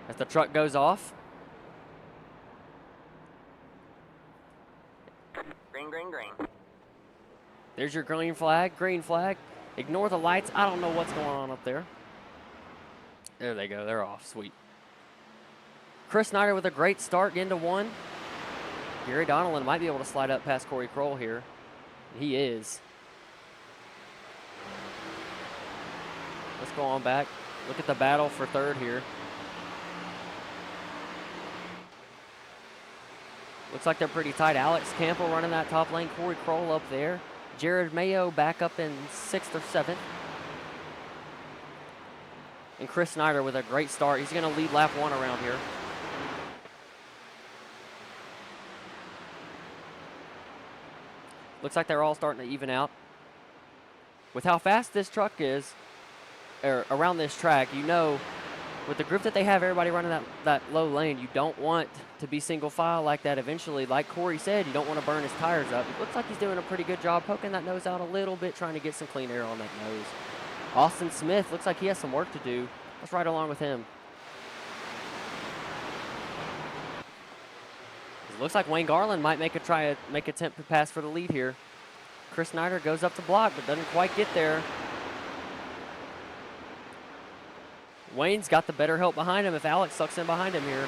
as the truck goes off. Green, green, green. There's your green flag. Ignore the lights. I don't know what's going on up there. There they go. They're off. Sweet. Chris Snyder with a great start, getting to 1. Gary Donnellan might be able to slide up past Corey Kroll here. He is. Let's go on back. Look at the battle for 3rd here. Looks like they're pretty tight. Alex Campbell running that top lane. Corey Kroll up there. Jared Mayo back up in 6th or 7th. And Chris Snyder with a great start. He's going to lead lap 1 around here. Looks like they're all starting to even out. With how fast this truck is, or around this track, you know, with the group that they have, everybody running that low lane, you don't want to be single file like that eventually. Like Corey said, you don't want to burn his tires up. It looks like he's doing a pretty good job poking that nose out a little bit, trying to get some clean air on that nose. Austin Smith looks like he has some work to do. Let's ride along with him. It looks like Wayne Garland might make attempt to pass for the lead here. Chris Snyder goes up to block, but doesn't quite get there. Wayne's got the better help behind him if Alex sucks in behind him here.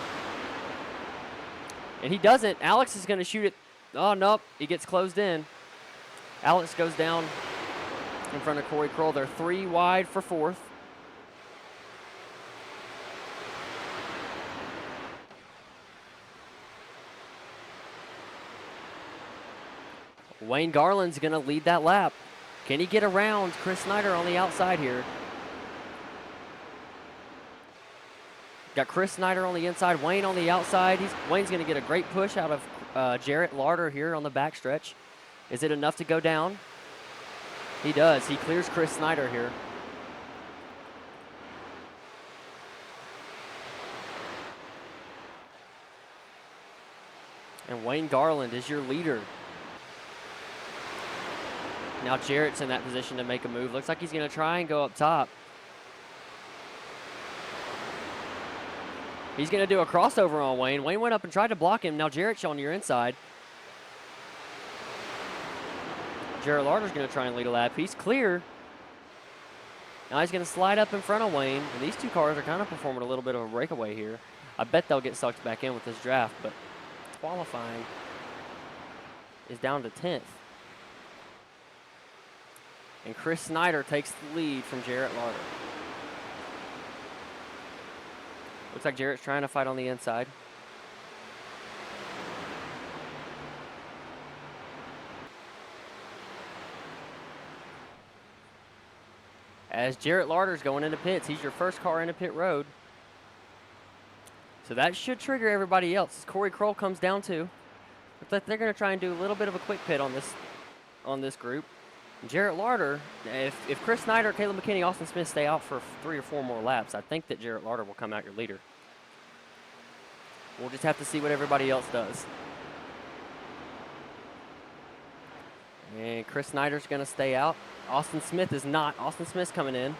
And he doesn't. Alex is going to shoot it. Oh, nope. He gets closed in. Alex goes down in front of Corey Kroll. They're 3 wide for 4th. Wayne Garland's going to lead that lap. Can he get around Chris Snyder on the outside here? Got Chris Snyder on the inside, Wayne on the outside. Wayne's going to get a great push out of Jarrett Larder here on the backstretch. Is it enough to go down? He does. He clears Chris Snyder here. And Wayne Garland is your leader. Now Jarrett's in that position to make a move. Looks like he's going to try and go up top. He's going to do a crossover on Wayne. Wayne went up and tried to block him. Now Jarrett's on your inside. Jarrett Larder's going to try and lead a lap. He's clear. Now he's going to slide up in front of Wayne. And these two cars are kind of performing a little bit of a breakaway here. I bet they'll get sucked back in with this draft, but qualifying is down to 10th. And Chris Snyder takes the lead from Jarrett Larder. Looks like Jarrett's trying to fight on the inside. As Jarrett Larder's going into pits, he's your first car into pit road. So that should trigger everybody else. As Corey Kroll comes down too. Looks like they're going to try and do a little bit of a quick pit on this group. Jarrett Larder, if Chris Snyder, Caleb McKinney, Austin Smith stay out for 3 or 4 more laps, I think that Jarrett Larder will come out your leader. We'll just have to see what everybody else does. And Chris Snyder's going to stay out. Austin Smith is not. Austin Smith's coming in.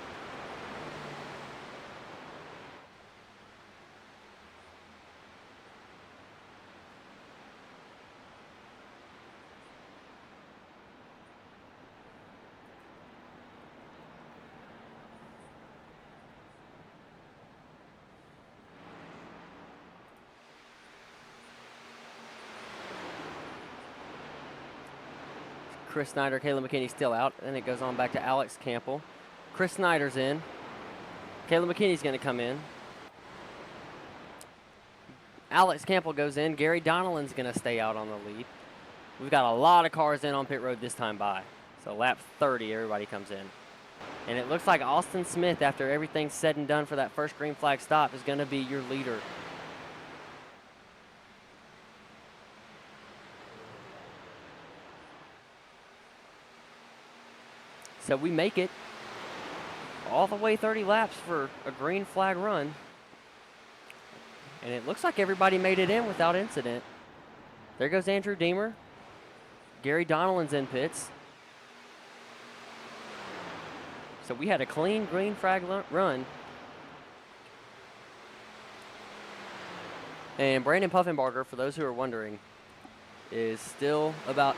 Chris Snyder, Caleb McKinney still out. Then it goes on back to Alex Campbell. Chris Snyder's in. Caleb McKinney's going to come in. Alex Campbell goes in. Gary Donnellan's going to stay out on the lead. We've got a lot of cars in on pit road this time by. So lap 30, everybody comes in. And it looks like Austin Smith, after everything's said and done for that first green flag stop, is going to be your leader. So we make it all the way 30 laps for a green flag run. And it looks like everybody made it in without incident. There goes Andrew Deemer. Gary Donnellan's in pits. So we had a clean green flag run. And Brandon Puffenbarger, for those who are wondering, is still about,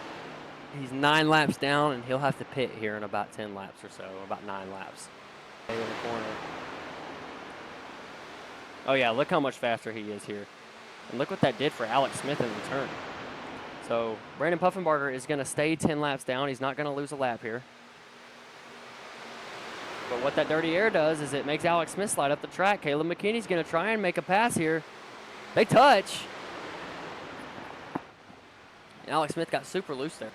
he's 9 laps down, and he'll have to pit here in about 10 laps or so, about 9 laps. In the corner. Oh yeah, look how much faster he is here. And look what that did for Alex Smith in the turn. So Brandon Puffenbarger is going to stay 10 laps down. He's not going to lose a lap here. But what that dirty air does is it makes Alex Smith slide up the track. Caleb McKinney's going to try and make a pass here. They touch. And Alex Smith got super loose there.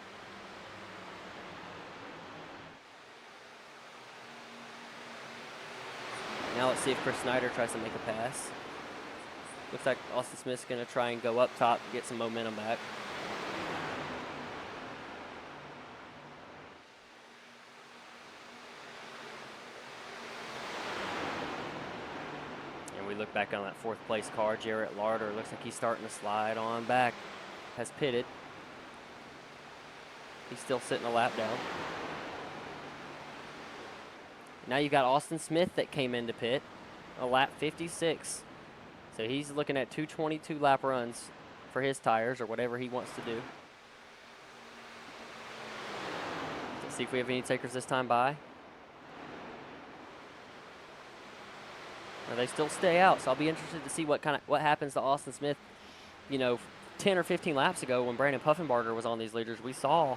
Now let's see if Chris Snyder tries to make a pass. Looks like Austin Smith's going to try and go up top, get some momentum back. And we look back on that 4th place car. Jarrett Larder looks like he's starting to slide on back. Has pitted. He's still sitting a lap down. Now you've got Austin Smith that came into pit, a lap 56. So he's looking at 2:22 lap runs for his tires or whatever he wants to do. Let's see if we have any takers this time by. Or they still stay out, so I'll be interested to see what happens to Austin Smith. You know, 10 or 15 laps ago when Brandon Puffenbarger was on these leaders, we saw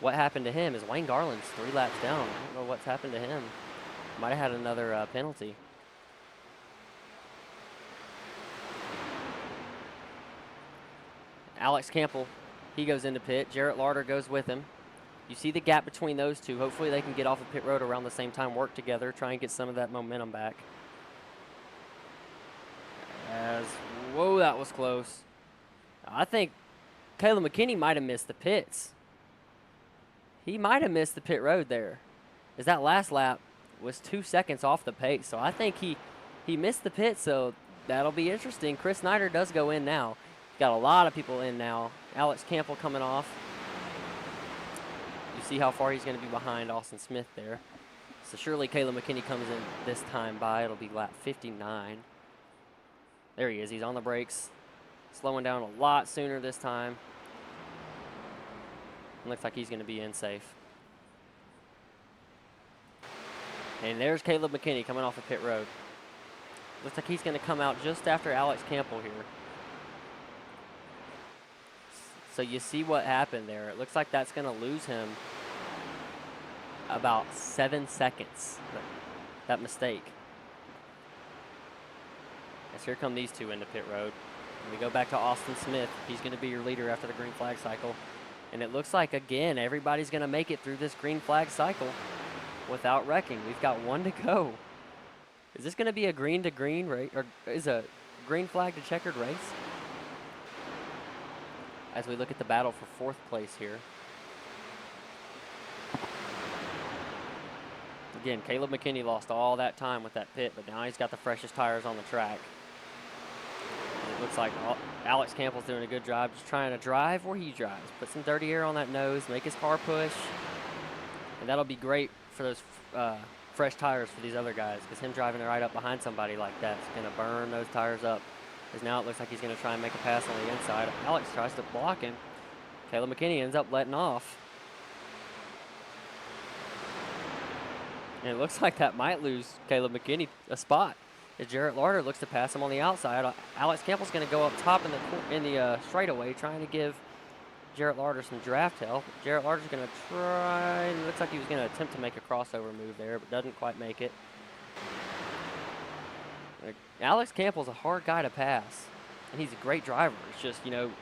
what happened to him. Is Wayne Garland's 3 laps down. I don't know what's happened to him. Might have had another penalty. Alex Campbell, he goes into pit. Jarrett Larder goes with him. You see the gap between those two. Hopefully they can get off of pit road around the same time, work together, try and get some of that momentum back. Whoa, that was close. I think Caleb McKinney might have missed the pits. He might have missed the pit road there, as that last lap was 2 seconds off the pace. So I think he missed the pit, so that'll be interesting. Chris Snyder does go in now. Got a lot of people in now. Alex Campbell coming off. You see how far he's going to be behind Austin Smith there. So surely Caleb McKinney comes in this time by. It'll be lap 59. There he is. He's on the brakes. Slowing down a lot sooner this time. Looks like he's going to be in safe. And there's Caleb McKinney coming off of pit road. Looks like he's going to come out just after Alex Campbell here. So you see what happened there. It looks like that's going to lose him about 7 seconds, that mistake. As here come these two into pit road. And we go back to Austin Smith. He's going to be your leader after the green flag cycle. And it looks like, again, everybody's going to make it through this green flag cycle without wrecking. We've got 1 to go. Is this going to be a green to green race, or is a green flag to checkered race? As we look at the battle for 4th place here. Again, Caleb McKinney lost all that time with that pit, but now he's got the freshest tires on the track. And it looks like Alex Campbell's doing a good job just trying to drive where he drives. Put some dirty air on that nose, make his car push. And that'll be great for those fresh tires for these other guys, because him driving right up behind somebody like that is going to burn those tires up. Because now it looks like he's going to try and make a pass on the inside. Alex tries to block him. Caleb McKinney ends up letting off. And it looks like that might lose Caleb McKinney a spot. As Jarrett Larder looks to pass him on the outside. Alex Campbell's going to go up top in the straightaway, trying to give Jarrett Larder some draft help. Jarrett Larder's going to try. It looks like he was going to attempt to make a crossover move there, but doesn't quite make it. Alex Campbell's a hard guy to pass, and he's a great driver. It's just, you know,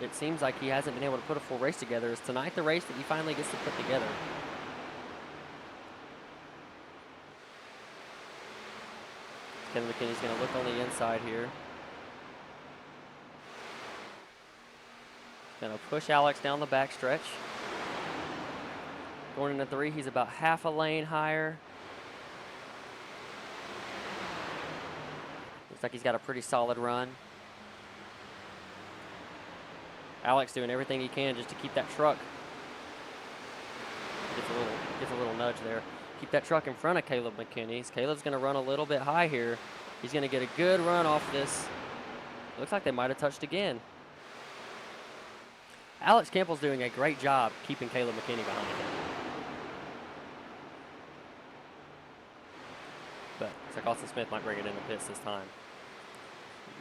it seems like he hasn't been able to put a full race together. Is tonight the race that he finally gets to put together? Kevin McKinney's going to look on the inside here. Going to push Alex down the backstretch. Going into 3, he's about half a lane higher. Looks like he's got a pretty solid run. Alex doing everything he can just to keep that truck. Gets a little nudge there. Keep that truck in front of Caleb McKinney. Caleb's going to run a little bit high here. He's going to get a good run off this Looks like they might have touched again. Alex Campbell's doing a great job keeping Caleb McKinney behind him. But looks like Austin Smith might bring it in the pits this time.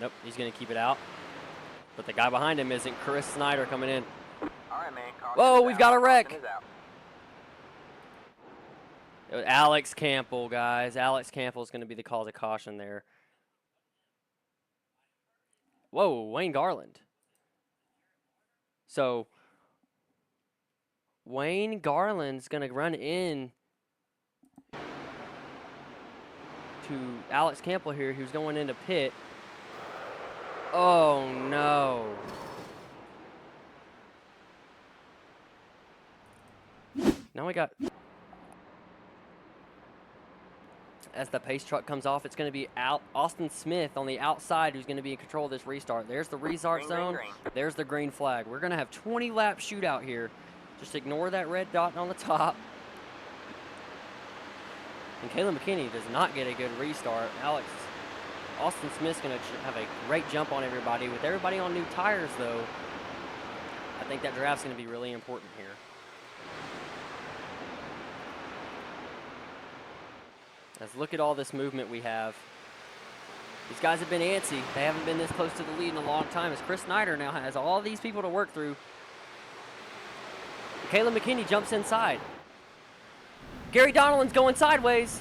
Nope, he's going to keep it out. But the guy behind him isn't. Chris Snyder coming in. All right, man. Whoa, we've got a wreck. It was Alex Campbell, guys. Alex Campbell is going to be the call to caution there. Whoa, Wayne Garland. So Wayne Garland's going to run in to Alex Campbell here, who's going into pit. Oh, no. Now we got, as the pace truck comes off, it's going to be Austin Smith on the outside who's going to be in control of this restart. There's the restart zone. Green. There's the green flag. We're going to have 20-lap shootout here. Just ignore that red dot on the top. And Caleb McKinney does not get a good restart. Austin Smith's going to have a great jump on everybody. With everybody on new tires, though, I think that draft's going to be really important here. Let's look at all this movement we have. These guys have been antsy. They haven't been this close to the lead in a long time, as Chris Snyder now has all these people to work through. Caleb McKinney jumps inside. Gary Donnellan's going sideways.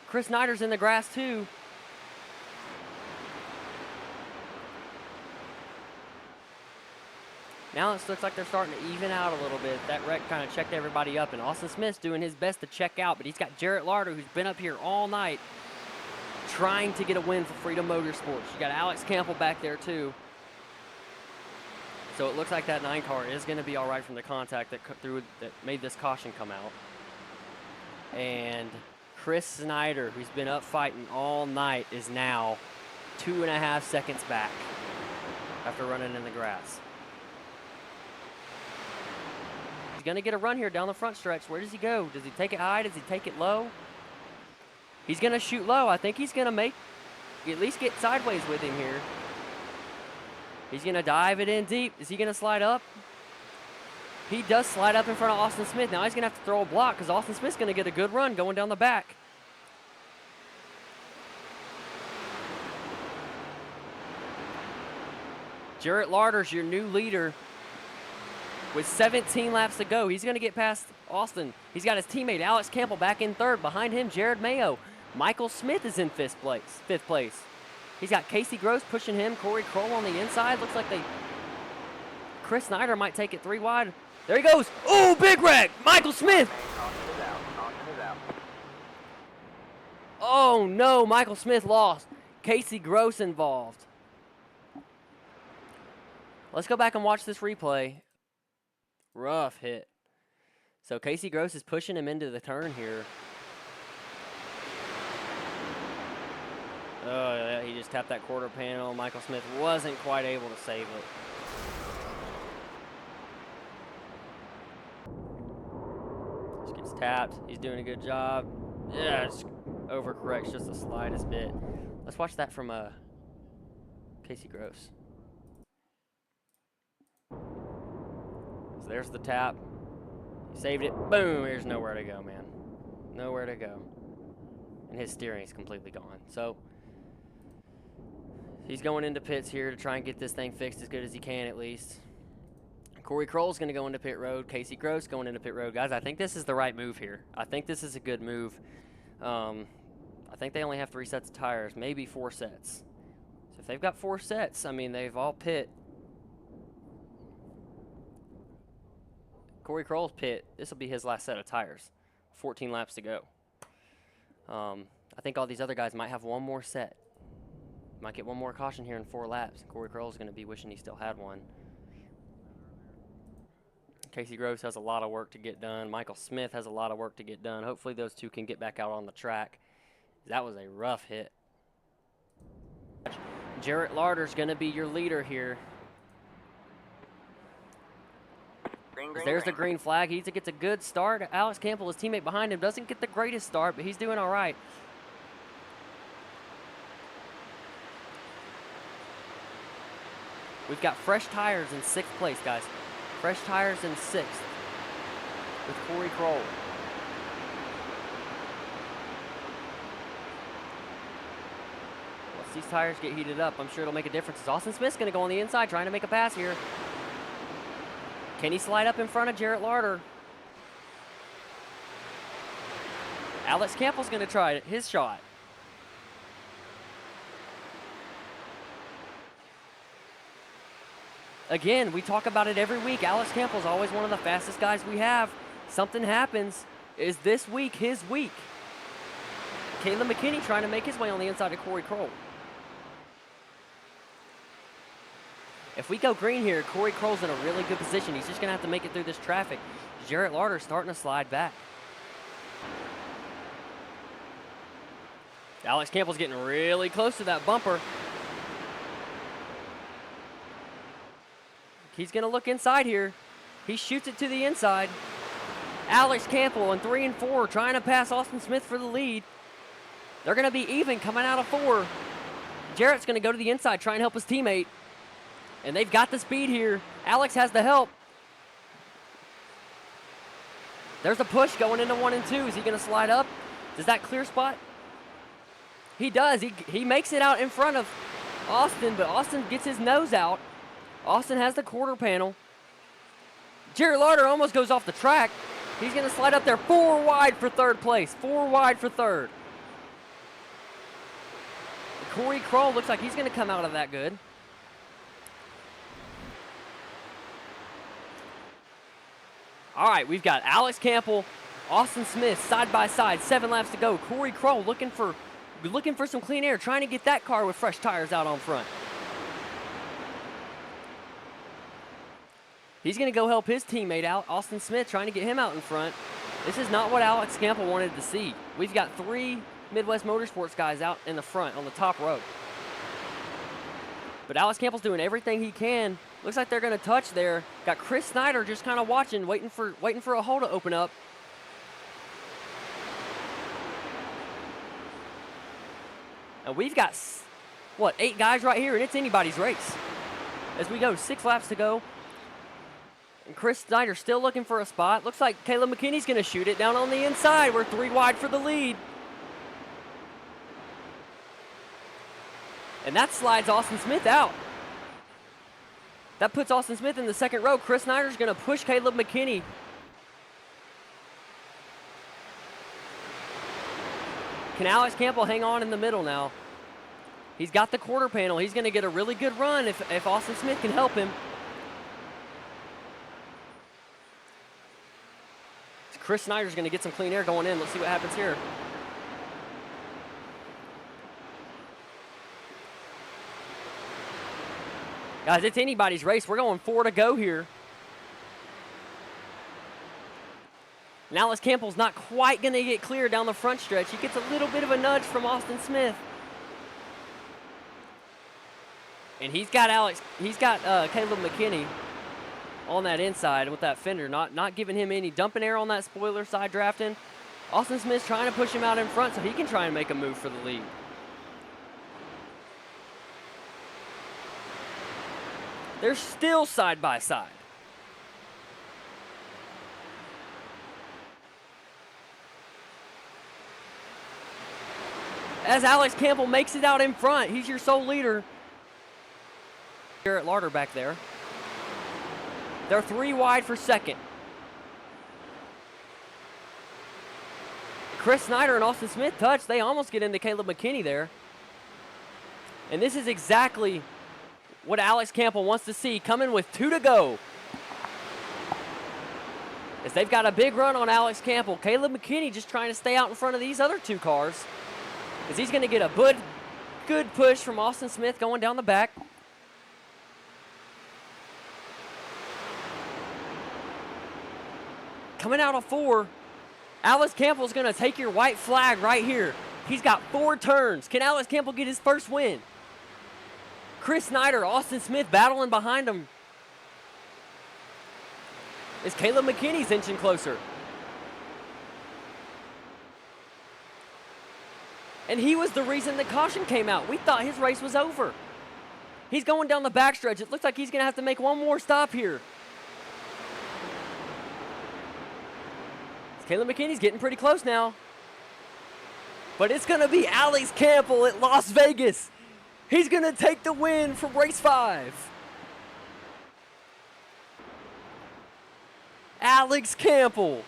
Chris Snyder's in the grass too. Now it looks like they're starting to even out a little bit. That wreck kind of checked everybody up, and Austin Smith's doing his best to check out, but he's got Jarrett Larder, who's been up here all night trying to get a win for Freedom Motorsports. You got Alex Campbell back there too. So it looks like that 9 car is going to be all right from the contact that made this caution come out. And Chris Snyder, who's been up fighting all night, is now 2.5 seconds back after running in the grass. He's going to get a run here down the front stretch. Where does he go? Does he take it high? Does he take it low? He's going to shoot low. I think he's going to at least get sideways with him here. He's going to dive it in deep. Is he going to slide up? He does slide up in front of Austin Smith. Now he's going to have to throw a block because Austin Smith's going to get a good run going down the back. Jarrett Larder's your new leader with 17 laps to go. He's going to get past Austin. He's got his teammate Alex Campbell back in third. Behind him, Jared Mayo. Michael Smith is in fifth place. He's got Casey Gross pushing him. Corey Kroll on the inside. Looks like Chris Snyder might take it 3 wide. There he goes. Oh, big wreck. Michael Smith. Oh, no. Michael Smith lost. Casey Gross involved. Let's go back and watch this replay. Rough hit. So Casey Gross is pushing him into the turn here. Oh, yeah, he just tapped that quarter panel. Michael Smith wasn't quite able to save it. Just gets tapped. He's doing a good job. Yeah, just overcorrects just the slightest bit. Let's watch that from Casey Gross. So there's the tap. He saved it. Boom. There's nowhere to go, man. Nowhere to go. And his steering is completely gone. So he's going into pits here to try and get this thing fixed as good as he can at least. Corey Kroll's going to go into pit road. Casey Gross going into pit road. Guys, I think this is the right move here. I think this is a good move. I think they only have 3 sets of tires, maybe 4 sets. So if they've got 4 sets, I mean, they've all pit. Corey Kroll's pit. This will be his last set of tires. 14 laps to go. I think all these other guys might have 1 more set. Might get 1 more caution here in 4 laps. Corey Kroll's going to be wishing he still had one. Casey Gross has a lot of work to get done. Michael Smith has a lot of work to get done. Hopefully those 2 can get back out on the track. That was a rough hit. Jarrett Larder's going to be your leader here. There's the green flag. He gets a good start. Alex Campbell, his teammate behind him, doesn't get the greatest start, but he's doing all right. We've got fresh tires in 6th place, guys. Fresh tires in 6th with Corey Kroll. Once these tires get heated up, I'm sure it'll make a difference. Austin Smith's going to go on the inside trying to make a pass here. Can he slide up in front of Jarrett Larder? Alex Campbell's going to try his shot. Again, we talk about it every week. Alex Campbell's always one of the fastest guys we have. Something happens. Is this week his week? Caleb McKinney trying to make his way on the inside of Corey Kroll. If we go green here, Corey Kroll's in a really good position. He's just going to have to make it through this traffic. Jarrett Larder's starting to slide back. Alex Campbell's getting really close to that bumper. He's going to look inside here. He shoots it to the inside. Alex Campbell in 3 and 4 trying to pass Austin Smith for the lead. They're going to be even coming out of 4. Jarrett's going to go to the inside, try and help his teammate. And they've got the speed here. Alex has the help. There's a push going into 1 and 2. Is he going to slide up? Does that clear spot? He does. He makes it out in front of Austin, but Austin gets his nose out. Austin has the quarter panel. Jarrett Larder almost goes off the track. He's going to slide up there 4 wide for 3rd place. 4 wide for 3rd. Corey Kroll looks like he's going to come out of that good. All right, we've got Alex Campbell, Austin Smith side by side, 7 laps to go. Corey Kroll looking for some clean air, trying to get that car with fresh tires out on front. He's going to go help his teammate out, Austin Smith, trying to get him out in front. This is not what Alex Campbell wanted to see. We've got 3 Midwest Motorsports guys out in the front on the top row. But Alex Campbell's doing everything he can. Looks like they're going to touch there. Got Chris Snyder just kind of watching, waiting for a hole to open up. And we've got, 8 guys right here, and it's anybody's race. As we go, 6 laps to go. And Chris Snyder still looking for a spot. Looks like Caleb McKinney's going to shoot it down on the inside. We're 3 wide for the lead. And that slides Austin Smith out. That puts Austin Smith in the 2nd row. Chris Snyder's going to push Caleb McKinney. Can Alex Campbell hang on in the middle now? He's got the quarter panel. He's going to get a really good run if Austin Smith can help him. Chris Snyder's going to get some clean air going in. Let's see what happens here. Guys, it's anybody's race. We're going 4 to go here. And Alex Campbell's not quite going to get clear down the front stretch. He gets a little bit of a nudge from Austin Smith. And he's got Caleb McKinney on that inside with that fender, not giving him any dumping air on that spoiler side drafting. Austin Smith's trying to push him out in front so he can try and make a move for the lead. They're still side by side. As Alex Campbell makes it out in front, he's your sole leader. Jarrett Larder back there. They're 3 wide for 2nd. Chris Snyder and Austin Smith touch. They almost get into Caleb McKinney there. And this is exactly what Alex Campbell wants to see, coming with 2 to go. As they've got a big run on Alex Campbell. Caleb McKinney just trying to stay out in front of these other 2 cars. As he's going to get a good push from Austin Smith going down the back. Coming out of 4, Alex Campbell's going to take your white flag right here. He's got 4 turns. Can Alex Campbell get his first win? Chris Snyder, Austin Smith battling behind him. As Caleb McKinney's inching closer. And he was the reason the caution came out. We thought his race was over. He's going down the backstretch. It looks like he's going to have to make one more stop here. Caleb McKinney's getting pretty close now. But it's going to be Alex Campbell at Las Vegas. He's going to take the win from race 5. Alex Campbell.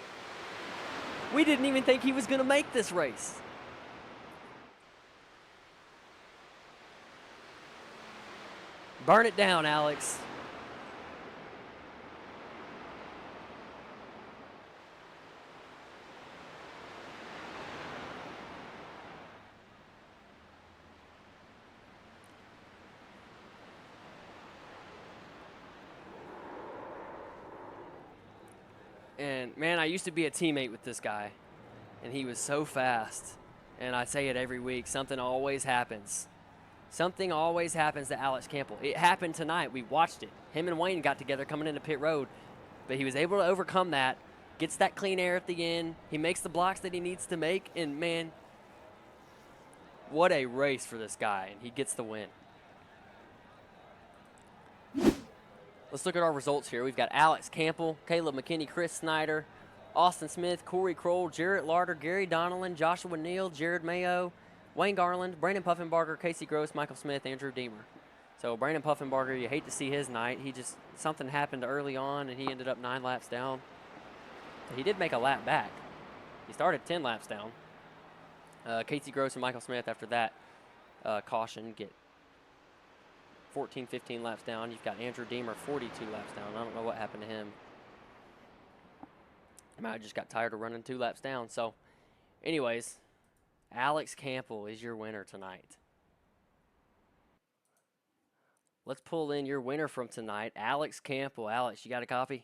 We didn't even think he was going to make this race. Burn it down, Alex. And, man, I used to be a teammate with this guy, and he was so fast. And I say it every week, something always happens. Something always happens to Alex Campbell. It happened tonight. We watched it. Him and Wayne got together coming into pit road, but he was able to overcome that, gets that clean air at the end. He makes the blocks that he needs to make, and, man, what a race for this guy, and he gets the win. Let's look at our results here. We've got Alex Campbell, Caleb McKinney, Chris Snyder, Austin Smith, Corey Kroll, Jarrett Larder, Gary Donnellan, Joshua Neal, Jared Mayo, Wayne Garland, Brandon Puffenbarger, Casey Gross, Michael Smith, Andrew Deemer. So Brandon Puffenbarger, you hate to see his night. Something happened early on, and he ended up 9 laps down. He did make a lap back. He started 10 laps down. Casey Gross and Michael Smith after that caution get 14, 15 laps down. You've got Andrew Deemer 42 laps down. I don't know what happened to him. He might have just got tired of running 2 laps down. So, anyways, Alex Campbell is your winner tonight. Let's pull in your winner from tonight, Alex Campbell. Alex, you got a copy?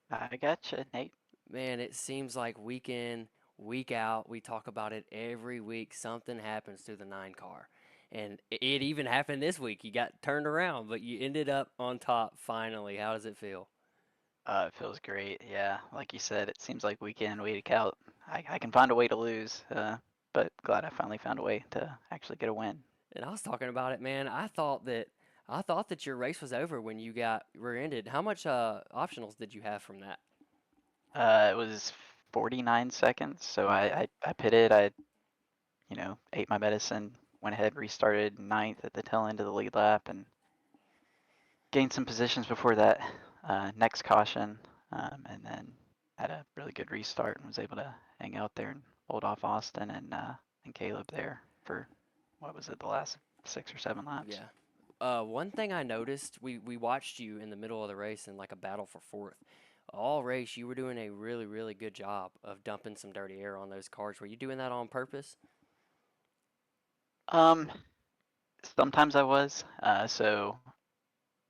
I gotcha, Nate. Man, it seems like week in, week out, we talk about it every week. Something happens to the 9 car. And it even happened this week. You got turned around, but you ended up on top finally. How does it feel? It feels great. Yeah, like you said, it seems like week in, week out. I can find a way to lose, but glad I finally found a way to actually get a win. And I was talking about it, man. I thought that your race was over when you got rear-ended. How much optionals did you have from that? It was 49 seconds, so I pitted. I ate my medicine, went ahead, restarted ninth at the tail end of the lead lap, and gained some positions before that next caution, and then had a really good restart and was able to hang out there and hold off Austin and Caleb there for what was it, the last 6 or 7 laps. Yeah. One thing I noticed, we watched you in the middle of the race in like a battle for fourth. All race, you were doing a really, really good job of dumping some dirty air on those cars. Were you doing that on purpose? Um, Sometimes I was. So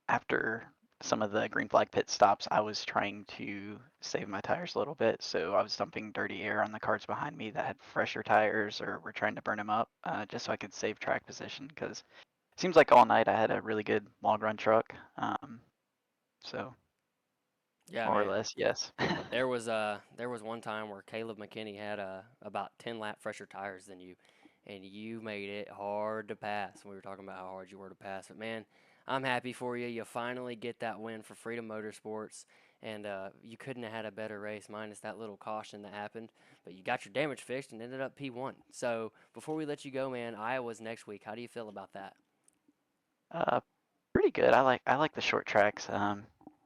after some of the green flag pit stops, I was trying to save my tires a little bit. So I was dumping dirty air on the cars behind me that had fresher tires or were trying to burn them up, just so I could save track position. Because it seems like all night I had a really good long run truck. So Yeah, more or man. less, yes. There was one time where Caleb McKinney had about 10 lap fresher tires than you, and you made it hard to pass. We were talking about how hard you were to pass, but man, I'm happy for you. You finally get that win for Freedom Motorsports, and you couldn't have had a better race minus that little caution that happened. But you got your damage fixed and ended up P1. So before we let you go, man, Iowa's next week. How do you feel about that? uh, Pretty good. I like the short tracks.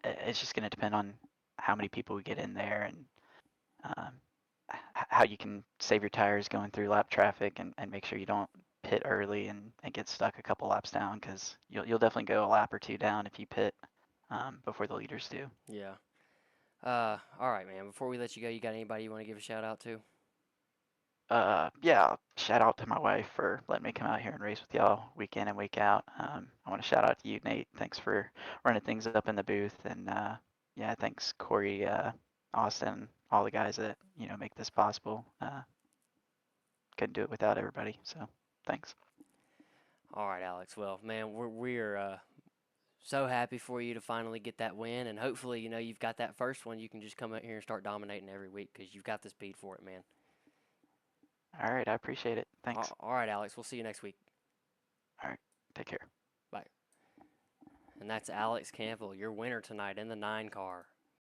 It's just going to depend on how many people we get in there and um, how you can save your tires going through lap traffic and make sure you don't pit early and get stuck a couple laps down because you'll definitely go a lap or two down if you pit before the leaders do. Yeah. All right, man. Before we let you go, you got anybody you want to give a shout out to? Yeah, shout out to my wife for letting me come out here and race with y'all week in and week out. I want to shout out to you, Nate. Thanks for running things up in the booth, and yeah, thanks Corey, Austin, all the guys that make this possible. Couldn't do it without everybody, so thanks. All right, Alex. Well, man, we're so happy for you to finally get that win, and hopefully, you've got that first one. You can just come out here and start dominating every week because you've got the speed for it, man. All right, I appreciate it. Thanks. All right, Alex. We'll see you next week. All right, take care. Bye. and that's Alex Campbell, your winner tonight in the 9 car.